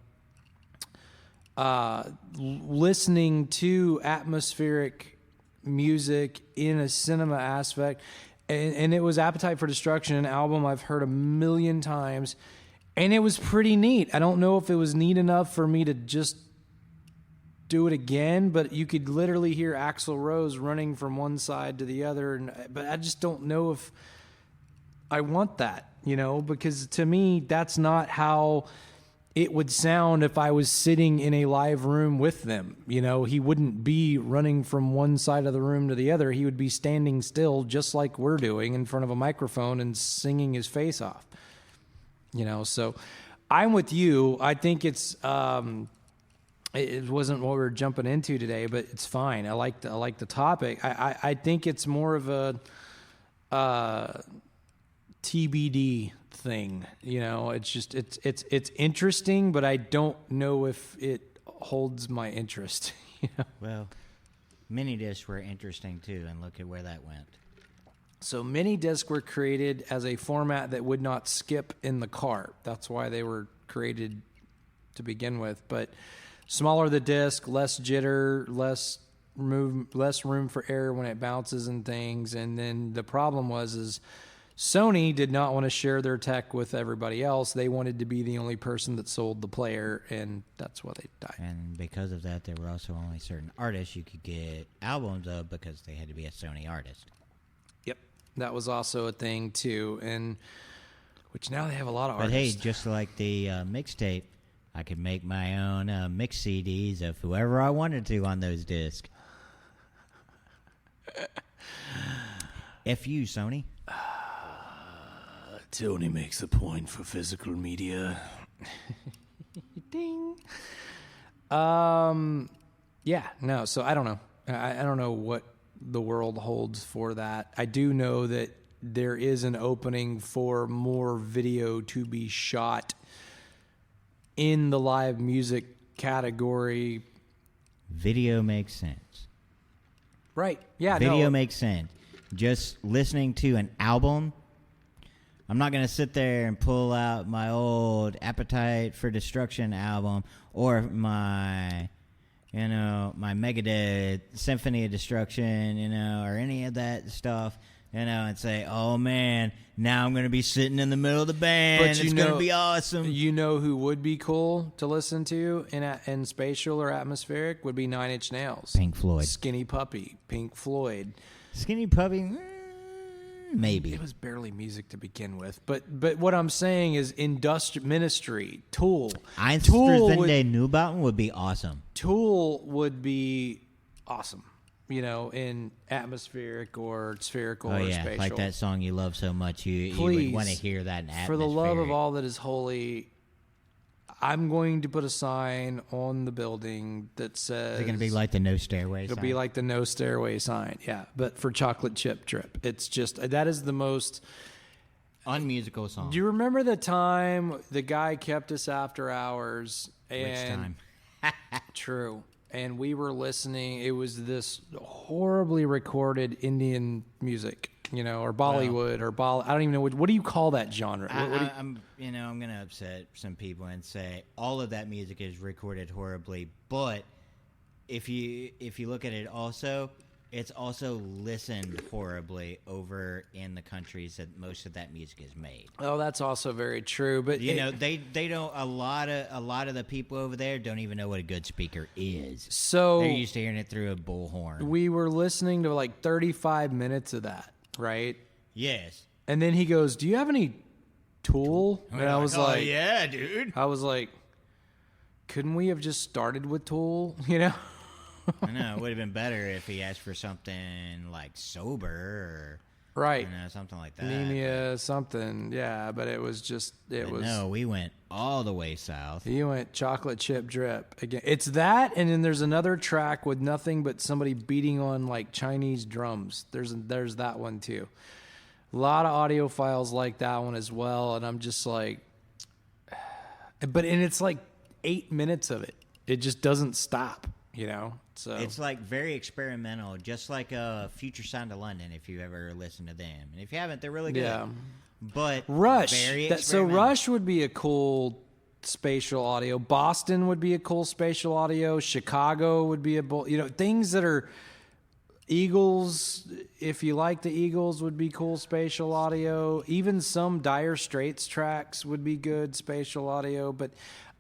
A: listening to atmospheric music in a cinema aspect, and it was Appetite for Destruction, an album I've heard a million times, and it was pretty neat. I don't know if it was neat enough for me to just do it again, but you could literally hear Axl Rose running from one side to the other, but I just don't know if I want that, because to me that's not how it would sound if I was sitting in a live room with them. You know, he wouldn't be running from one side of the room to the other. He would be standing still just like we're doing in front of a microphone and singing his face off. You know, so I'm with you. I think it wasn't what we were jumping into today, but it's fine. I like the topic. I think it's more of a TBD thing. You know, it's just it's interesting, but I don't know if it holds my interest. You know?
B: Well, mini discs were interesting too, and look at where that went.
A: So mini discs were created as a format that would not skip in the car. That's why they were created to begin with. But smaller the disc, less jitter, less room for error when it bounces and things. And then the problem is Sony did not want to share their tech with everybody else. They wanted to be the only person that sold the player, and that's why they died.
B: And because of that, there were also only certain artists you could get albums of because they had to be a Sony artist.
A: Yep, that was also a thing too, and which now they have a lot of
B: But
A: artists.
B: hey, just like the mixtape, I could make my own mix CDs of whoever I wanted to on those discs. F you, Sony.
A: Tony makes a point for physical media. Ding. Yeah, no, so I don't know. I don't know what the world holds for that. I do know that there is an opening for more video to be shot in the live music category.
B: Video makes sense.
A: Right. Yeah,
B: Video makes sense. Just listening to an album, I'm not going to sit there and pull out my old Appetite for Destruction album or my Megadeth Symphony of Destruction, or any of that stuff, and say, oh, man, now I'm going to be sitting in the middle of the band. But it's going to be awesome.
A: You know who would be cool to listen to in spatial or atmospheric would be 9 Inch Nails.
B: Pink Floyd.
A: Skinny Puppy. Pink Floyd.
B: Skinny Puppy, maybe.
A: It was barely music to begin with. But what I'm saying is Ministry, Tool.
B: Einstürzende Neubauten would be awesome.
A: Tool would be awesome, in atmospheric or spherical or spatial.
B: Like that song you love so much, you would want to hear that in atmospheric.
A: For the love of all that is holy, I'm going to put a sign on the building that says...
B: Is it going to be like the no stairway sign?
A: It'll be like the no stairway sign, yeah. But for chocolate chip drip. It's just... That is the most...
B: unmusical song.
A: Do you remember the time the guy kept us after hours?
B: Which time?
A: True. And we were listening. It was this horribly recorded Indian music, or Bollywood or I don't even know what do you call that genre?
B: I'm going to upset some people and say all of that music is recorded horribly, but if you look at it also, it's also listened horribly over in the countries that most of that music is made.
A: Oh, that's also very true. But
B: they don't. A lot of the people over there don't even know what a good speaker is.
A: So
B: they're used to hearing it through a bullhorn.
A: We were listening to like 35 minutes of that, right?
B: Yes.
A: And then he goes, "Do you have any Tool?" And I was like,
B: "Yeah, dude."
A: I was like, "Couldn't we have just started with Tool?"
B: I know, it would have been better if he asked for something like Sober or
A: right,
B: something like that.
A: Anemia, something, yeah. But it was just
B: No, we went all the way south.
A: You went chocolate chip drip again. It's that, and then there's another track with nothing but somebody beating on like Chinese drums. There's that one too. A lot of audio files like that one as well, and I'm just like, and it's like 8 minutes of it. It just doesn't stop. So
B: it's like very experimental, just like Future Sound of London. If you ever listen to them, and if you haven't, they're really good.
A: Yeah.
B: But
A: Rush.
B: Very
A: So
B: experimental.
A: Rush would be a cool spatial audio. Boston would be a cool spatial audio. Chicago would be things that are Eagles. If you like the Eagles, would be cool spatial audio. Even some Dire Straits tracks would be good spatial audio. But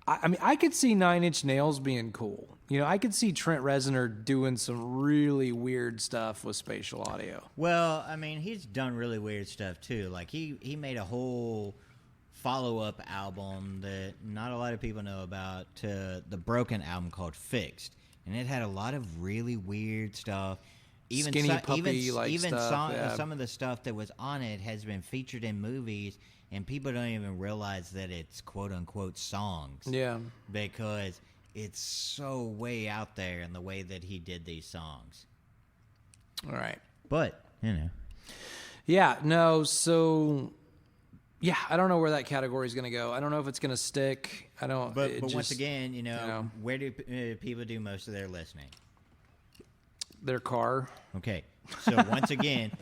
A: I could see 9 Inch Nails being cool. I could see Trent Reznor doing some really weird stuff with spatial audio.
B: Well, he's done really weird stuff too. Like he made a whole follow-up album that not a lot of people know about to the Broken album called Fixed, and it had a lot of really weird stuff. Even
A: Skinny puppy-like stuff,
B: some of the stuff that was on it has been featured in movies, and people don't even realize that it's quote-unquote songs.
A: Yeah.
B: Because it's so way out there in the way that he did these songs.
A: All right.
B: But,
A: Yeah, no, so... Yeah, I don't know where that category is going to go. I don't know if it's going to stick. I don't...
B: But once again, where do people do most of their listening?
A: Their car.
B: Okay, so once again,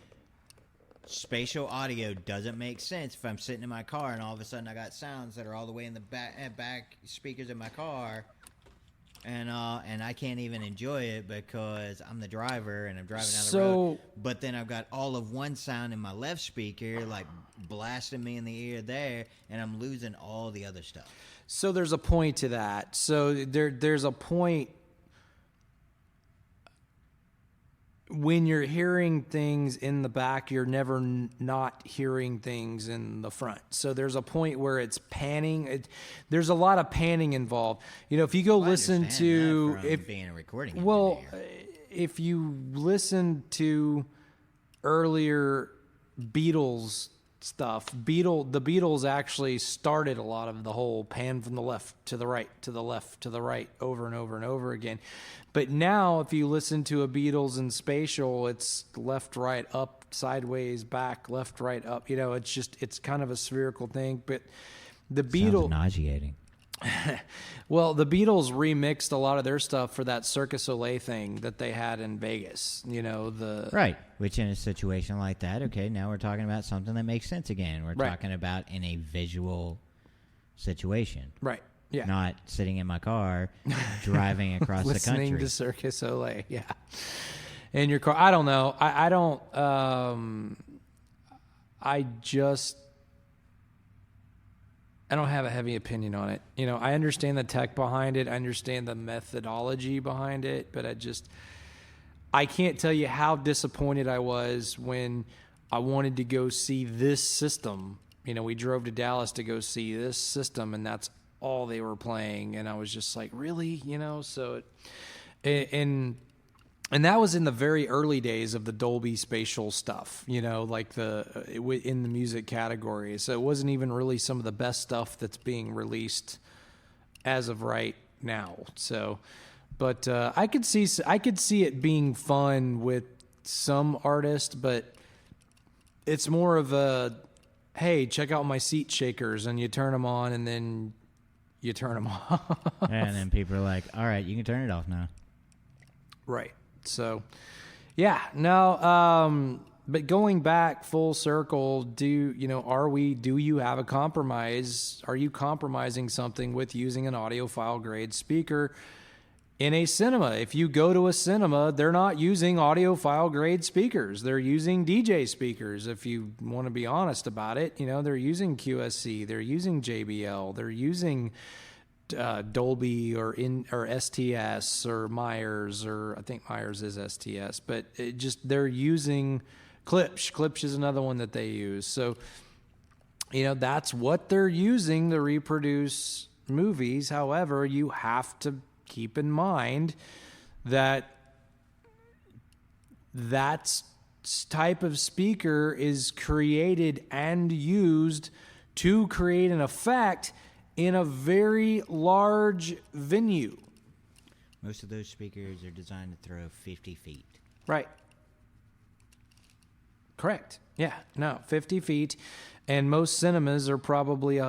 B: spatial audio doesn't make sense if I'm sitting in my car and all of a sudden I got sounds that are all the way in the back speakers of my car, and I can't even enjoy it because I'm the driver and I'm driving down the road. But then I've got all of one sound in my left speaker, like blasting me in the ear there, and I'm losing all the other stuff.
A: So there's a point to that. So there's a point when you're hearing things in the back, you're never not hearing things in the front. So there's a point where it's panning. There's a lot of panning involved. If you go listen to
B: being a recording
A: if you listen to earlier Beatles stuff, the Beatles actually started a lot of the whole pan from the left to the right, to the left, to the right, over and over and over again. But now, if you listen to a Beatles in spatial, it's left, right, up, sideways, back, left, right, up. It's kind of a spherical thing. But the Beatles...
B: Sounds nauseating.
A: Well, the Beatles remixed a lot of their stuff for that Cirque du Soleil thing that they had in Vegas.
B: Right. Which in a situation like that, okay, now we're talking about something that makes sense again. We're talking about in a visual situation.
A: Right. Yeah.
B: Not sitting in my car driving across the country.
A: Listening to Cirque du Soleil, yeah. In your car. I don't know. I don't... I don't have a heavy opinion on it. I understand the tech behind it. I understand the methodology behind it, but I can't tell you how disappointed I was when I wanted to go see this system. We drove to Dallas to go see this system, and that's all they were playing. And I was just like, really? So and that was in the very early days of the Dolby spatial stuff, like in the music category. So it wasn't even really some of the best stuff that's being released as of right now. So, but I could see it being fun with some artists, but it's more of a, hey, check out my seat shakers, and you turn them on, and then you turn them off.
B: And then people are like, all right, you can turn it off now.
A: Right. So, yeah, no, but going back full circle, do you have a compromise? Are you compromising something with using an audiophile grade speaker in a cinema? If you go to a cinema, they're not using audiophile grade speakers. They're using DJ speakers. If you want to be honest about it, they're using QSC, they're using JBL, they're using Dolby or STS or Myers, or I think Myers is STS, but they're using Klipsch. Klipsch is another one that they use. So, that's what they're using to reproduce movies. However, you have to keep in mind that type of speaker is created and used to create an effect in a very large venue.
B: Most of those speakers are designed to throw 50 feet.
A: Right. Correct. Yeah. No, 50 feet. And most cinemas are probably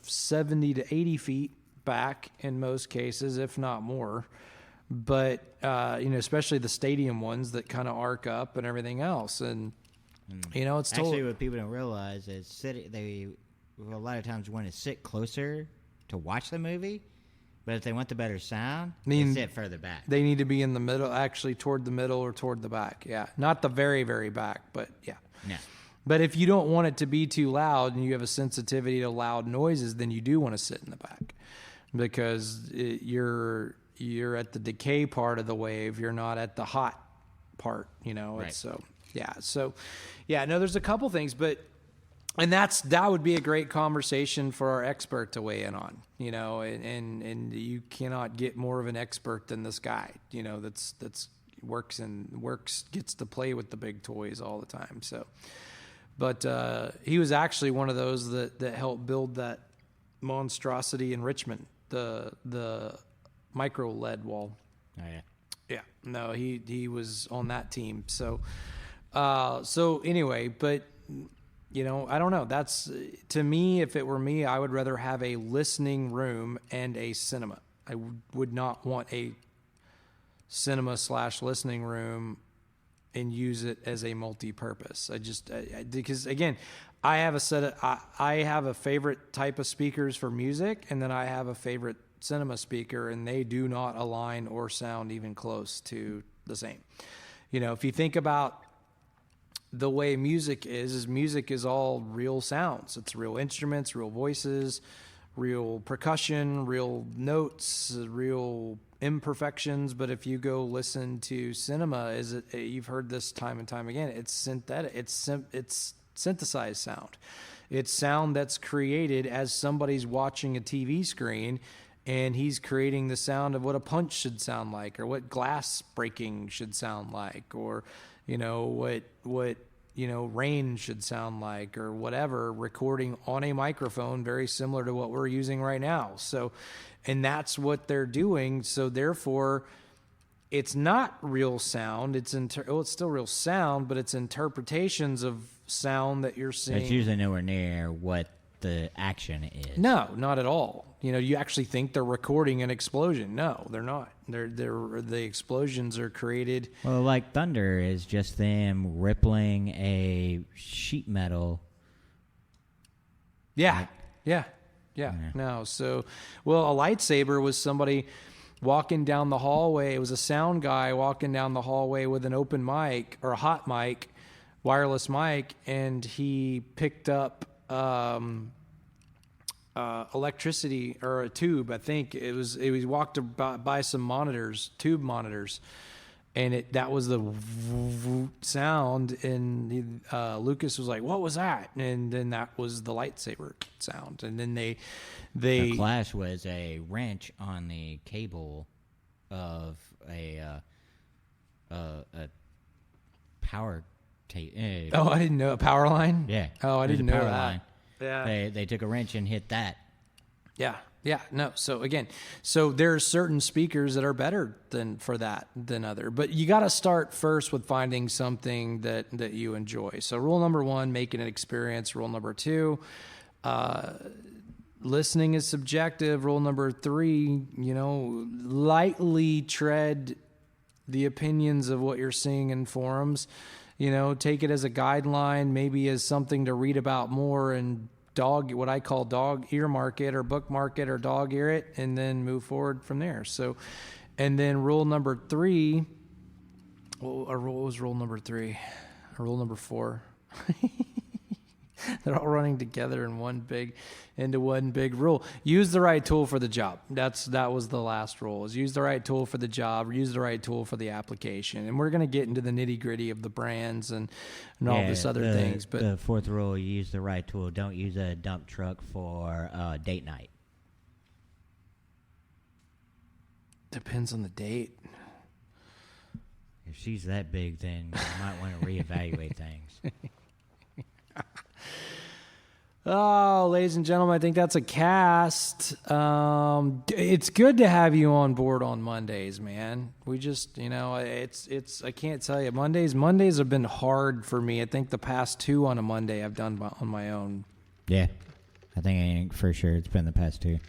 A: 70 to 80 feet back in most cases, if not more. But, especially the stadium ones that kind of arc up and everything else. And, it's
B: actually what people don't realize is they a lot of times want to sit closer to watch the movie, but if they want the better sound, they sit further back.
A: They need to be in the middle, actually toward the middle or toward the back. Yeah, not the very, very back, but yeah.
B: No.
A: But if you don't want it to be too loud and you have a sensitivity to loud noises, then you do want to sit in the back because you're at the decay part of the wave. You're not at the hot part.
B: Right.
A: So yeah. No, there's a couple things, but And that would be a great conversation for our expert to weigh in on, you know, and you cannot get more of an expert than this guy, you know, that's gets to play with the big toys all the time. So, but he was actually one of those that helped build that monstrosity in Richmond, the micro LED wall.
B: Oh yeah.
A: Yeah, no, he was on that team. So anyway, but you know, I don't know. That's, to me, if it were me, I would rather have a listening room and a cinema. I would not want a cinema/listening room and use it as a multi-purpose. Because again, I have a favorite type of speakers for music, and then I have a favorite cinema speaker, and they do not align or sound even close to the same. You know, if you think about the way music is all real sounds. It's real instruments, real voices, real percussion, real notes, real imperfections. But if you go listen to cinema, you've heard this time and time again, it's synthetic. It's synthesized sound. It's sound that's created as somebody's watching a TV screen, and he's creating the sound of what a punch should sound like, or what glass breaking should sound like, or you know, what you know, rain should sound like, or whatever, recording on a microphone very similar to what we're using right now. So, and that's what they're doing. So therefore, it's not real sound. It's still real sound, but it's interpretations of sound that you're seeing.
B: It's usually nowhere near what the action is.
A: No, not at all. You know, you actually think they're recording an explosion. No, they're not. The explosions are created.
B: Well, like thunder is just them rippling a sheet metal.
A: Yeah. No, so, well, a lightsaber was somebody walking down the hallway. It was a sound guy walking down the hallway with an open mic or a hot mic, wireless mic, and he picked up electricity or a tube. I think it was walked by some monitors, tube monitors, and that was the sound. And Lucas was like, "What was that?" And then that was the lightsaber sound. And then they
B: the clash was a wrench on the cable of a power tape.
A: Oh, I didn't know, a power line.
B: Yeah.
A: Oh, I didn't know that.
B: Line.
A: Yeah.
B: They took a wrench and hit that.
A: Yeah. No. So again, there are certain speakers that are better than other, but you got to start first with finding something that you enjoy. So rule number 1, making an experience. Rule number 2, listening is subjective. Rule number 3, you know, lightly tread the opinions of what you're seeing in forums. You know, take it as a guideline, maybe as something to read about more, and what I call dog ear market or bookmark it or dog ear it, and then move forward from there. So, and then rule number 3, what was rule number 3? Rule number 4. They're all running together into one big rule. Use the right tool for the job. That was the last rule, is use the right tool for the job, use the right tool for the application. And we're going to get into the nitty-gritty of the brands and all this other things. But
B: the 4th rule, use the right tool. Don't use a dump truck for date night.
A: Depends on the date.
B: If she's that big, then you might want to reevaluate things.
A: Oh, ladies and gentlemen, I think that's a cast. It's good to have you on board on Mondays, man. We just, you know, it's I can't tell you. Mondays have been hard for me. I think the past 2 on a Monday I've done on my own.
B: Yeah, I think for sure it's been the past 2.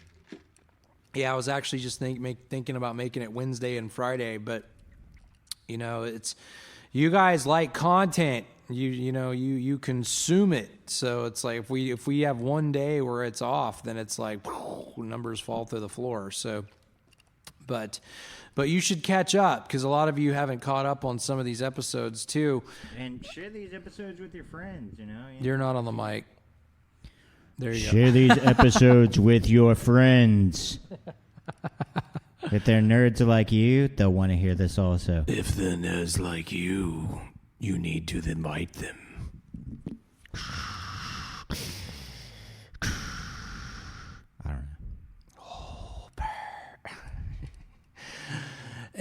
A: Yeah, I was actually just thinking about making it Wednesday and Friday, but you know, you guys like content. You consume it. So it's like if we have one day where it's off, then it's like numbers fall through the floor. So, but you should catch up, because a lot of you haven't caught up on some of these episodes too.
B: And share these episodes with your friends.
A: You're not on the mic. There you go.
B: Share these episodes with your friends. If they're nerds like you, they'll want to hear this also.
A: If they're nerds like you need to invite them.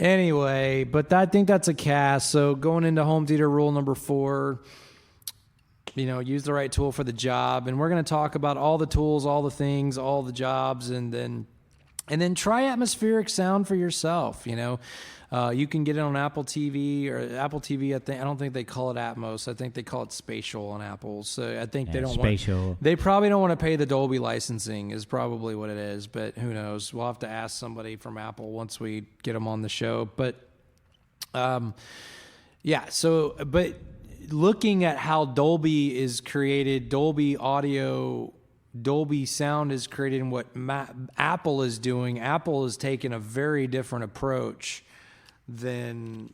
A: Anyway, but I think that's a cast. So going into home theater rule number 4, use the right tool for the job. And we're going to talk about all the tools, all the things, all the jobs, and then try atmospheric sound for yourself. You can get it on Apple TV or Apple TV. I don't think they call it Atmos. I think they call it spatial on Apple. So I think they don't
B: spatial.
A: They probably don't want to pay the Dolby licensing is probably what it is, but who knows? We'll have to ask somebody from Apple once we get them on the show. But but looking at how Dolby is created, Dolby audio, Dolby sound is created, and what Apple is doing. Apple is taking a very different approach than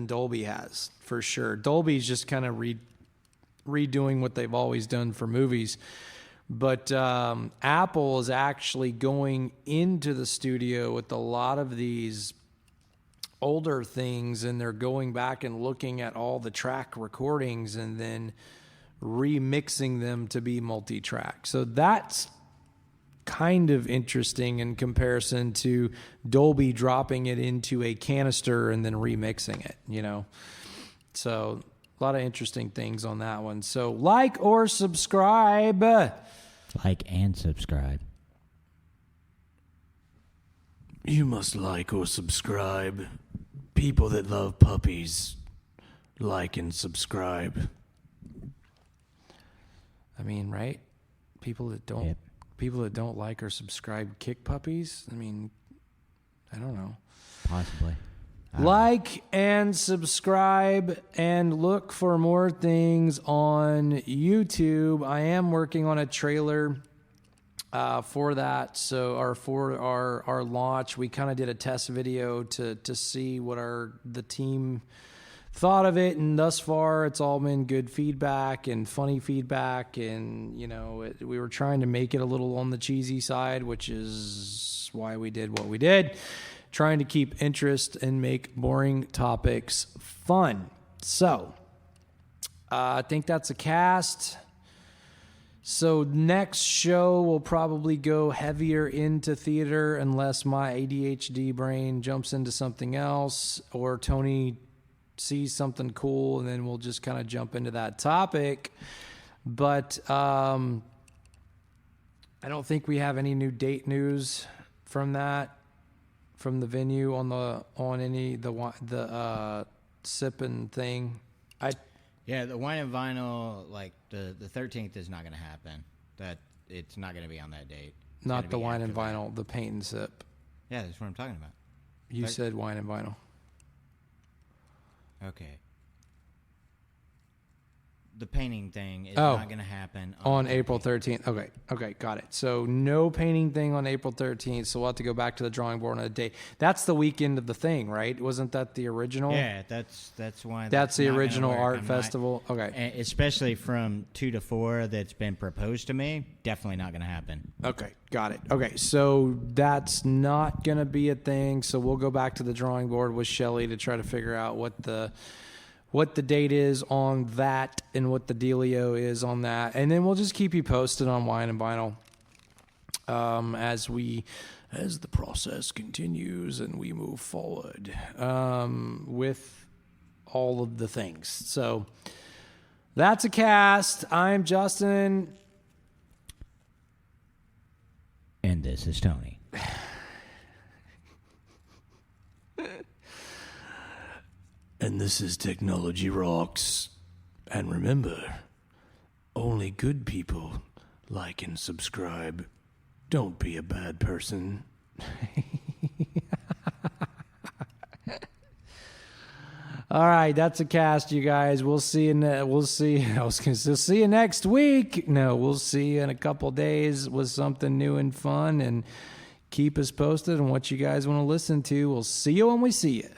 A: Dolby has, for sure. Dolby's just kind of redoing what they've always done for movies, but Apple is actually going into the studio with a lot of these older things, and they're going back and looking at all the track recordings and then remixing them to be multi-track. So that's kind of interesting in comparison to Dolby dropping it into a canister and then remixing it, So a lot of interesting things on that one. So like or subscribe.
B: Like and subscribe.
A: You must like or subscribe. People that love puppies, like and subscribe. I mean, right? People that don't... Yep. People that don't like or subscribe kick puppies? I mean, I don't know.
B: Possibly.
A: Like and subscribe and look for more things on YouTube. I am working on a trailer for that. So for our launch, we kind of did a test video to see what the team thought of it, and thus far it's all been good feedback and funny feedback, and we were trying to make it a little on the cheesy side, which is why we did what we did, trying to keep interest and make boring topics fun. So I think that's a cast. So next show will probably go heavier into theater unless my ADHD brain jumps into something else or Tony sees something cool, and then we'll just kind of jump into that topic. But I don't think we have any new date news from the venue on the sipping thing.
B: The wine and vinyl, like the 13th is not going to happen. That it's not going to be on that date. It's
A: not the wine and vinyl, the paint and sip.
B: Yeah, that's what I'm talking about.
A: You said wine and vinyl.
B: Okay. The painting thing is not going to happen
A: on April 13th. Okay, got it. So no painting thing on April 13th. So we'll have to go back to the drawing board on a day. That's the weekend of the thing, right? Wasn't that the original?
B: Yeah, that's why.
A: That's the original art festival.
B: Okay, especially from 2 to 4 that's been proposed to me. Definitely not going to happen.
A: Okay, got it. Okay, so that's not going to be a thing. So we'll go back to the drawing board with Shelly to try to figure out what the date is on that and what the dealio is on that. And then we'll just keep you posted on wine and vinyl as the process continues and we move forward with all of the things. So that's a cast. I'm Justin.
B: And this is Tony.
A: And this is Technology Rocks. And remember, only good people like and subscribe. Don't be a bad person. All right, that's a cast, you guys. We'll see you. I was going to see you next week. No, we'll see you in a couple days with something new and fun. And keep us posted on what you guys want to listen to. We'll see you when we see you.